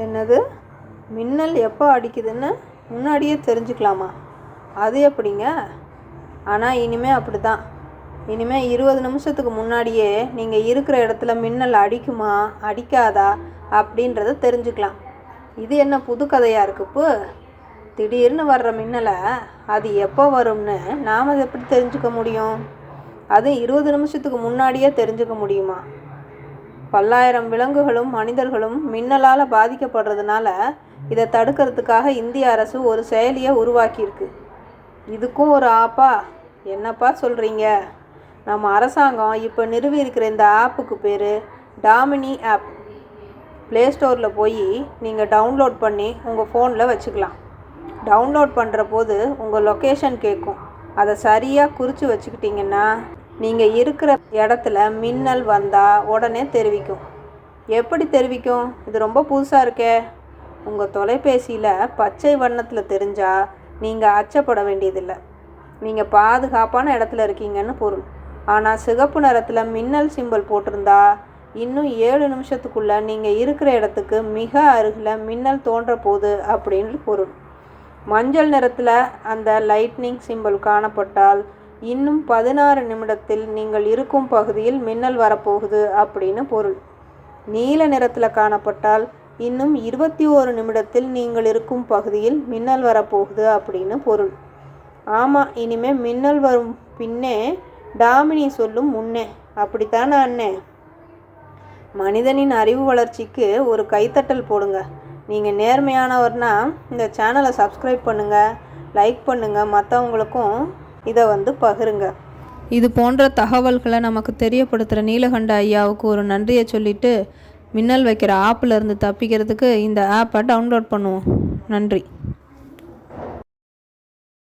என்னது, மின்னல் எப்போ அடிக்குதுன்னு முன்னாடியே தெரிஞ்சுக்கலாமா? அது எப்படிங்க? ஆனால் இனிமேல் அப்படி தான். இனிமேல் 20 நிமிஷத்துக்கு முன்னாடியே நீங்கள் இருக்கிற இடத்துல மின்னல் அடிக்குமா அடிக்காதா அப்படின்றத தெரிஞ்சுக்கலாம். இது என்ன புது கதையாக இருக்குப்பு? திடீர்னு வர்ற மின்னலை அது எப்போ வரும்னு நாம் அதை எப்படி தெரிஞ்சுக்க முடியும்? அது 20 நிமிஷத்துக்கு முன்னாடியே தெரிஞ்சுக்க முடியுமா? பல்லாயிரம் விலங்குகளும் மனிதர்களும் மின்னலால் பாதிக்கப்படுறதுனால இதை தடுக்கிறதுக்காக இந்திய அரசு ஒரு செயலியை உருவாக்கியிருக்கு. இதுக்கும் ஒரு ஆப்பா? என்னப்பா சொல்கிறீங்க? நம்ம அரசாங்கம் இப்போ நிறுவி இருக்கிற இந்த ஆப்புக்கு பேர் டாமினி ஆப். ப்ளே ஸ்டோரில் போய் நீங்கள் டவுன்லோட் பண்ணி உங்கள் ஃபோனில் வச்சுக்கலாம். டவுன்லோட் பண்ணுற போது உங்கள் லொக்கேஷன் கேட்கும். அதை சரியாக குறித்து வச்சுக்கிட்டிங்கன்னா நீங்கள் இருக்கிற இடத்துல மின்னல் வந்தால் உடனே தெரிவிக்கும். எப்படி தெரிவிக்கும்? இது ரொம்ப புதுசாக இருக்கே. உங்கள் தொலைபேசியில் பச்சை வண்ணத்தில் தெரிஞ்சால் நீங்கள் அச்சப்பட வேண்டியதில்லை. நீங்கள் பாதுகாப்பான இடத்துல இருக்கீங்கன்னு பொருள். ஆனால் சிகப்பு நிறத்தில் மின்னல் சிம்பல் போட்டிருந்தா இன்னும் 7 நிமிஷத்துக்குள்ளே நீங்கள் இருக்கிற இடத்துக்கு மிக அருகில் மின்னல் தோன்ற போகுது அப்படின்னு பொருள். மஞ்சள் நிறத்தில் அந்த லைட்னிங் சிம்பல் காணப்பட்டால் இன்னும் 16 நிமிடத்தில் நீங்கள் இருக்கும் பகுதியில் மின்னல் வரப்போகுது அப்படின்னு பொருள். நீல நிறத்தில் காணப்பட்டால் இன்னும் 21 நிமிடத்தில் நீங்கள் இருக்கும் பகுதியில் மின்னல் வரப்போகுது அப்படின்னு பொருள். ஆமாம், இனிமேல் மின்னல் வரும் பின்னே டாமினி சொல்லும் முன்னே. அப்படித்தானே அண்ணே? மனிதனின் அறிவு வளர்ச்சிக்கு ஒரு கைத்தட்டல் போடுங்க. நீங்கள் நேர்மையானவர்னா இந்த சேனலை சப்ஸ்கிரைப் பண்ணுங்கள், லைக் பண்ணுங்கள், மற்றவங்களுக்கும் இதை பகிருங்க. இது போன்ற தகவல்களை நமக்கு தெரியப்படுத்துகிற நீலகண்ட ஐயாவுக்கு ஒரு நன்றியை சொல்லிவிட்டு மின்னல் வைக்கிற ஆப்பில் இருந்து தப்பிக்கிறதுக்கு இந்த ஆப்பை டவுன்லோட் பண்ணுவோம். நன்றி.